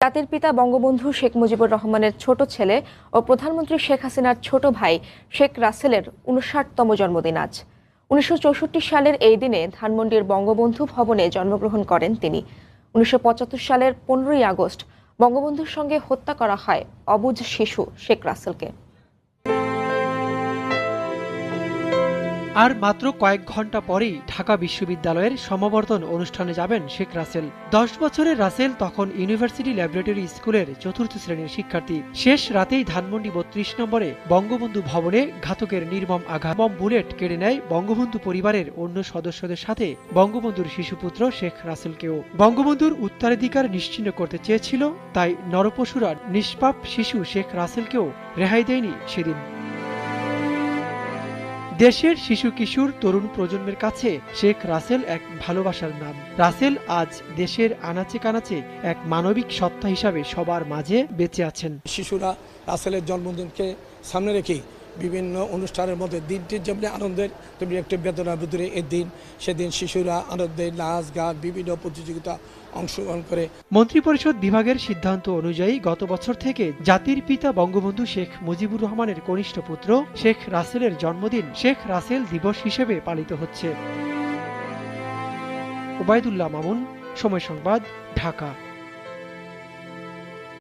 জাতির পিতা বঙ্গবন্ধু শেখ মুজিবুর রহমানের ছোট ছেলে ও প্রধানমন্ত্রী শেখ হাসিনার ছোট ভাই শেখ রাসেলের ৫৯তম জন্মদিন আজ। ১৯৬৪ সালের এই দিনে ধানমন্ডির বঙ্গবন্ধু ভবনে জন্মগ্রহণ করেন তিনি। ১৯৭৫ সালের ১৫ই আগস্ট বঙ্গবন্ধুর সঙ্গে হত্যা করা হয় অবুঝ শিশু শেখ রাসেলকে। আর মাত্র কয়েক ঘন্টা পরেই ঢাকা বিশ্ববিদ্যালয়ের সমাবর্তন অনুষ্ঠানে যাবেন শেখ রাসেল। ১০ বছরের রাসেল তখন ইউনিভার্সিটি ল্যাবরেটরি স্কুলের ৪র্থ শ্রেণীর শিক্ষার্থী। শেষ রাতেই ধানমন্ডি ৩২ নম্বরে বঙ্গবন্ধু ভবনে ঘাতকের নির্মম আঘাত বম বুলেট কেড়ে নেয় বঙ্গবন্ধু পরিবারের অন্য সদস্যদের সাথে বঙ্গবন্ধুর শিশুপুত্র শেখ রাসেলকেও। বঙ্গবন্ধুর উত্তরাধিকার নিশ্চিহ্ন করতে চেয়েছিল, তাই নরপশুরা নিষ্পাপ শিশু শেখ রাসেলকেও রেহাই দেয়নি সেদিন। দেশের শিশু কিশোর তরুণ প্রজন্মের কাছে শেখ রাসেল এক ভালোবাসার নাম। রাসেল আজ দেশের আনাচে কানাচে এক মানবিক সত্তা হিসাবে সবার মাঝে বেঁচে আছেন। শিশুরা রাসেলের জন্মদিনকে সামনে রেখেই বিভিন্ন অনুষ্ঠানের মধ্যে দিনটি যেমনি আনন্দের তেমনি একটি বেদনার ভিতরে এই দিন। সেদিন শিশুরা আনন্দে নাচ গান বিভিন্ন প্রতিযোগিতা অংশগ্রহণ করে। মন্ত্রিপরিষদ বিভাগের সিদ্ধান্ত অনুযায়ী গত বছর থেকে জাতির পিতা বঙ্গবন্ধু শেখ মুজিবুর রহমানের কনিষ্ঠ পুত্র শেখ রাসেলের জন্মদিন শেখ রাসেল দিবস হিসেবে পালিত হচ্ছে। ওবায়দুল্লাহ মামুন, সময় সংবাদ, ঢাকা।